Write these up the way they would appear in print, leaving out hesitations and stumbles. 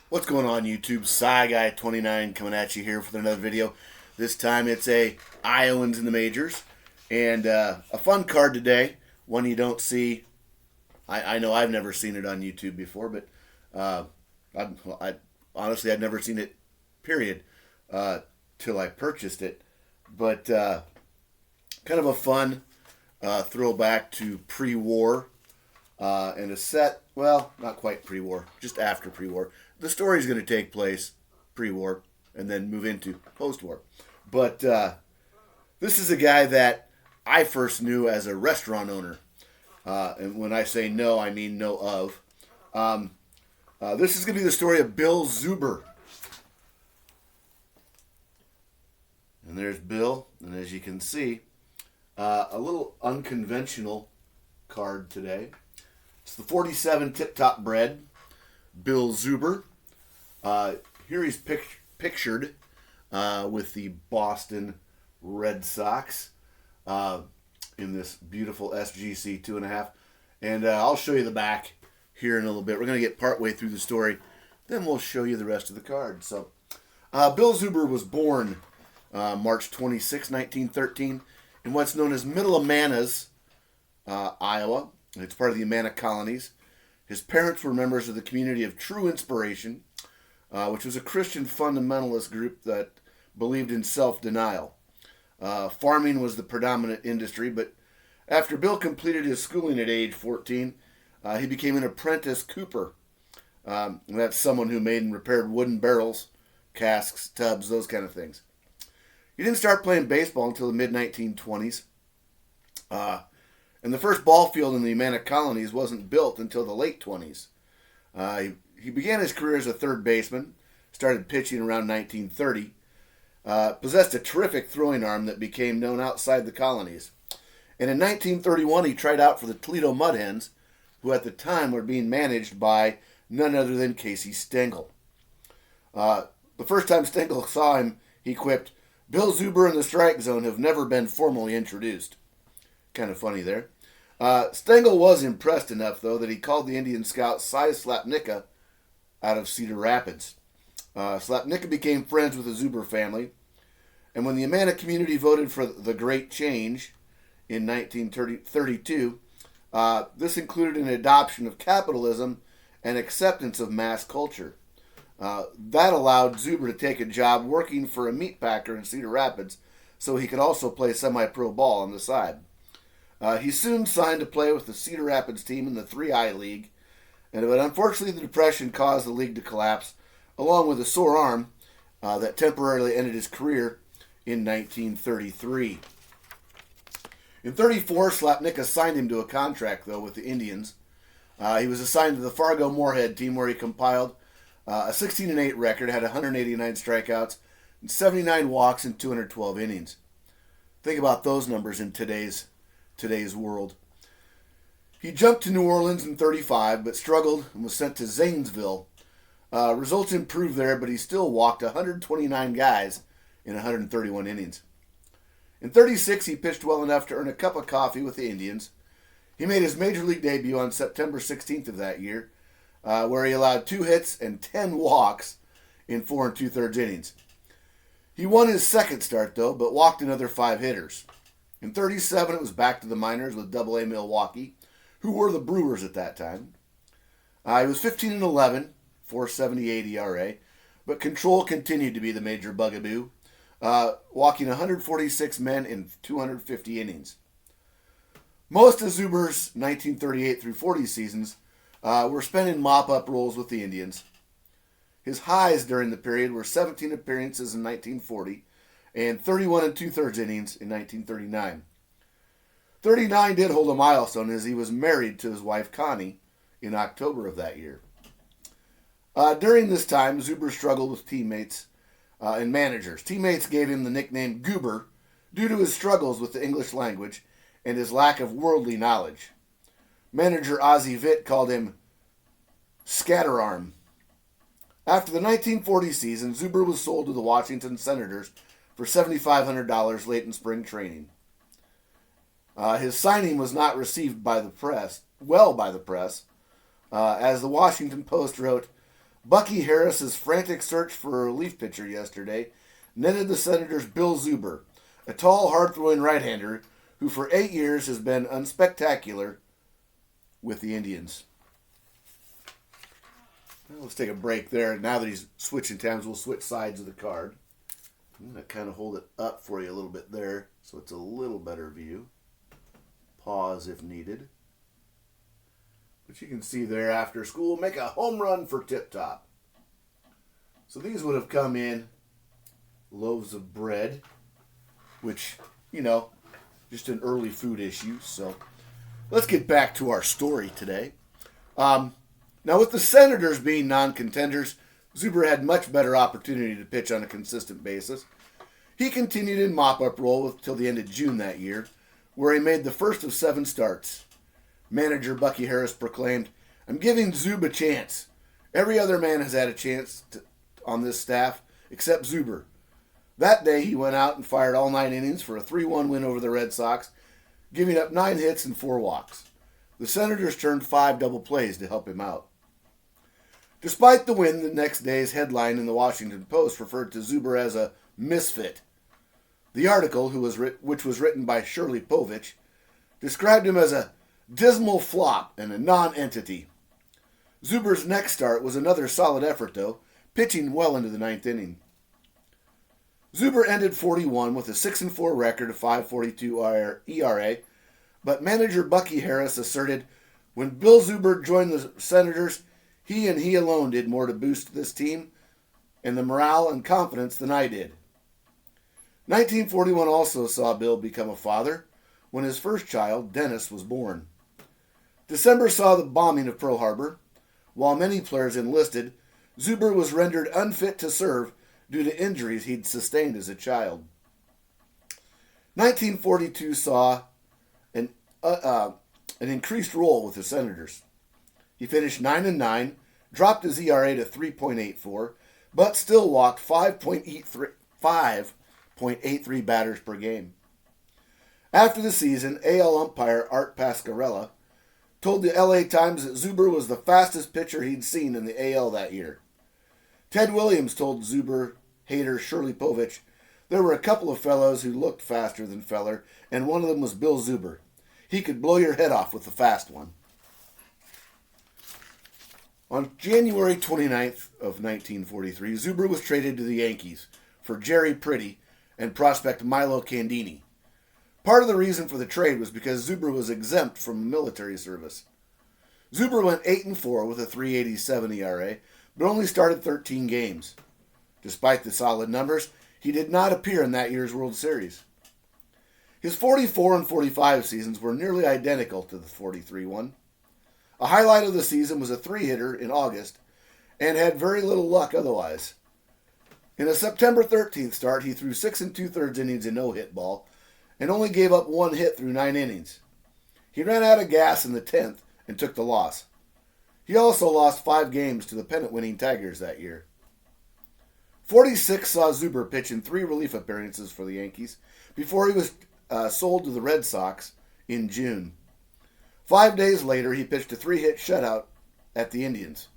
What's going on, YouTube? SciGuy29 coming at you here for another video. This time it's a Iowans in the majors, and a fun card today. One you don't see. I know I've never seen it on YouTube before, but I honestly I'd never seen it. Period. Till I purchased it, but kind of a fun throwback to pre-war. And a set, well, not quite pre-war, just after pre-war. The story is going to take place pre-war and then move into post-war. But this is a guy that I first knew as a restaurant owner. And when I say know, I mean know of. This is going to be the story of Bill Zuber. And there's Bill, and as you can see, a little unconventional card today. It's the 47 Tip Top Bread, Bill Zuber. Here he's pictured with the Boston Red Sox in this beautiful SGC 2.5. And I'll show you the back here in a little bit. We're going to get partway through the story. Then we'll show you the rest of the card. So, Bill Zuber was born March 26, 1913 in what's known as Middle Amana's, Iowa. It's part of the Amana colonies. His parents were members of the Community of True Inspiration, which was a Christian fundamentalist group that believed in self-denial. Farming was the predominant industry, but after Bill completed his schooling at age 14, he became an apprentice cooper. That's someone who made and repaired wooden barrels, casks, tubs, those kind of things. He didn't start playing baseball until the mid-1920s. And the first ball field in the Amana colonies wasn't built until the late 20s. He began his career as a third baseman, started pitching around 1930, possessed a terrific throwing arm that became known outside the colonies. And in 1931, he tried out for the Toledo Mud Hens, who at the time were being managed by none other than Casey Stengel. The first time Stengel saw him, he quipped, "Bill Zuber and the strike zone have never been formally introduced." Kind of funny there. Stengel was impressed enough, though, that he called the Indian scout Cy Slapnicka out of Cedar Rapids. Slapnicka became friends with the Zuber family, and when the Amana community voted for the Great Change in 1932, this included an adoption of capitalism and acceptance of mass culture. That allowed Zuber to take a job working for a meat packer in Cedar Rapids, so he could also play semi-pro ball on the side. He soon signed to play with the Cedar Rapids team in the 3I League, but unfortunately the Depression caused the league to collapse, along with a sore arm that temporarily ended his career in 1933. In 1934, Slapnicka signed him to a contract, though, with the Indians. He was assigned to the Fargo Moorhead team, where he compiled a 16-8 record, had 189 strikeouts, and 79 walks in 212 innings. Think about those numbers in today's world. He jumped to New Orleans in 1935, but struggled and was sent to Zanesville. Results improved there, but he still walked 129 guys in 131 innings. In 1936, he pitched well enough to earn a cup of coffee with the Indians. He made his major league debut on September 16th of that year, where he allowed 2 hits and 10 walks in 4 2/3 innings. He won his second start, though, but walked another 5 hitters. In 1937, it was back to the minors with Double-A Milwaukee, who were the Brewers at that time. He was 15-11, 4.78 ERA, but control continued to be the major bugaboo, walking 146 men in 250 innings. Most of Zuber's 1938 through 40 seasons were spent in mop-up roles with the Indians. His highs during the period were 17 appearances in 1940, and 31 2/3 innings in 1939. 39 did hold a milestone, as he was married to his wife Connie in October of that year. During this time, Zuber struggled with teammates and managers. Teammates gave him the nickname Goober due to his struggles with the English language and his lack of worldly knowledge. Manager Ozzie Vitt called him Scatterarm. After the 1940 season, Zuber was sold to the Washington Senators for $7,500 late in spring training. His signing was not received by the press, as the Washington Post wrote, Bucky Harris's frantic search for a relief pitcher yesterday netted the Senators' Bill Zuber, a tall, hard-throwing right-hander who for 8 years has been unspectacular with the Indians. Well, let's take a break there. Now that he's switching times, we'll switch sides of the card. I'm going to kind of hold it up for you a little bit there so it's a little better view. Pause if needed. But you can see there after school, make a home run for Tip Top. So these would have come in loaves of bread, which, just an early food issue. So let's get back to our story today. Now with the Senators being non-contenders, Zuber had much better opportunity to pitch on a consistent basis. He continued in mop-up role till the end of June that year, where he made the first of 7 starts. Manager Bucky Harris proclaimed, "I'm giving Zub a chance. Every other man has had a chance on this staff, except Zuber." That day, he went out and fired all 9 innings for a 3-1 win over the Red Sox, giving up 9 hits and 4 walks. The Senators turned 5 double plays to help him out. Despite the win, the next day's headline in the Washington Post referred to Zuber as a misfit. The article, which was written by Shirley Povich, described him as a dismal flop and a non-entity. Zuber's next start was another solid effort, though, pitching well into the 9th inning. Zuber ended 41 with a 6-4 record of 5.42 ERA, but manager Bucky Harris asserted when Bill Zuber joined the Senators, he and he alone did more to boost this team and the morale and confidence than I did. 1941 also saw Bill become a father when his first child, Dennis, was born. December saw the bombing of Pearl Harbor. While many players enlisted, Zuber was rendered unfit to serve due to injuries he'd sustained as a child. 1942 saw an increased role with the Senators. He finished 9-9, dropped his ERA to 3.84, but still walked 5.83 batters per game. After the season, AL umpire Art Pasquarella told the LA Times that Zuber was the fastest pitcher he'd seen in the AL that year. Ted Williams told Zuber hater Shirley Povich, "There were a couple of fellows who looked faster than Feller, and one of them was Bill Zuber. He could blow your head off with the fast one." On January 29th of 1943, Zuber was traded to the Yankees for Jerry Pretty and prospect Milo Candini. Part of the reason for the trade was because Zuber was exempt from military service. Zuber went 8-4 with a 3.87 ERA, but only started 13 games. Despite the solid numbers, he did not appear in that year's World Series. His 44 and 45 seasons were nearly identical to the 43 one. A highlight of the season was a 3-hitter in August, and had very little luck otherwise. In a September 13th start, he threw 6 2/3 innings in no-hit ball, and only gave up 1 hit through 9 innings. He ran out of gas in the 10th and took the loss. He also lost 5 games to the pennant-winning Tigers that year. 46 saw Zuber pitch in 3 relief appearances for the Yankees before he was sold to the Red Sox in June. 5 days later, he pitched a 3-hit shutout at the Indians.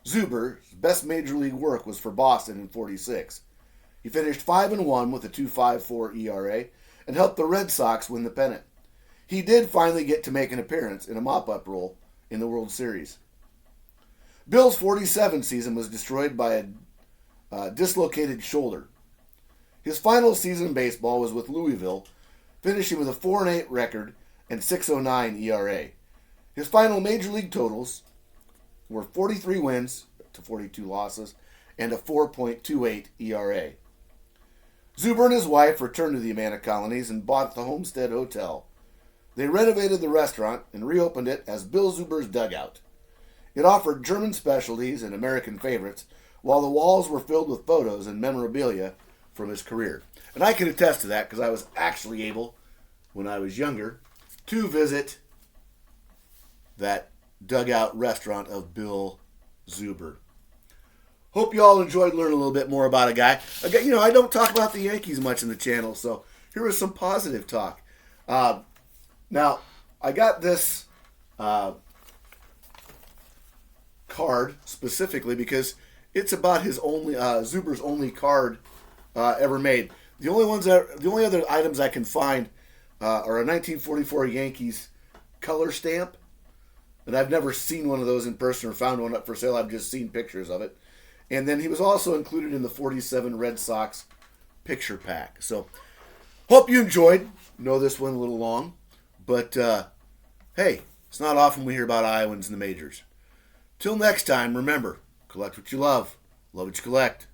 Zuber's best major league work was for Boston in 46. He finished 5-1 with a 2.54 ERA and helped the Red Sox win the pennant. He did finally get to make an appearance in a mop-up role in the World Series. Bill's 47 season was destroyed by a dislocated shoulder. His final season in baseball was with Louisville, finishing with a 4-8 record and 6.09 ERA. His final major league totals were 43 wins to 42 losses and a 4.28 ERA. Zuber and his wife returned to the Amana Colonies and bought the Homestead Hotel. They renovated the restaurant and reopened it as Bill Zuber's Dugout. It offered German specialties and American favorites, while the walls were filled with photos and memorabilia from his career. And I can attest to that because I was actually able, when I was younger, to visit that dugout restaurant of Bill Zuber. Hope you all enjoyed learning a little bit more about a guy. Again, I don't talk about the Yankees much in the channel, so here was some positive talk. Now, I got this card specifically because it's about his only Zuber's only card ever made. The only other items I can find are a 1944 Yankees color stamp, and I've never seen one of those in person or found one up for sale. I've just seen pictures of it. And then he was also included in the 47 Red Sox picture pack. So, hope you enjoyed. Know this one a little long, but hey, it's not often we hear about Iowans in the majors. Till next time, remember, collect what you love what you collect.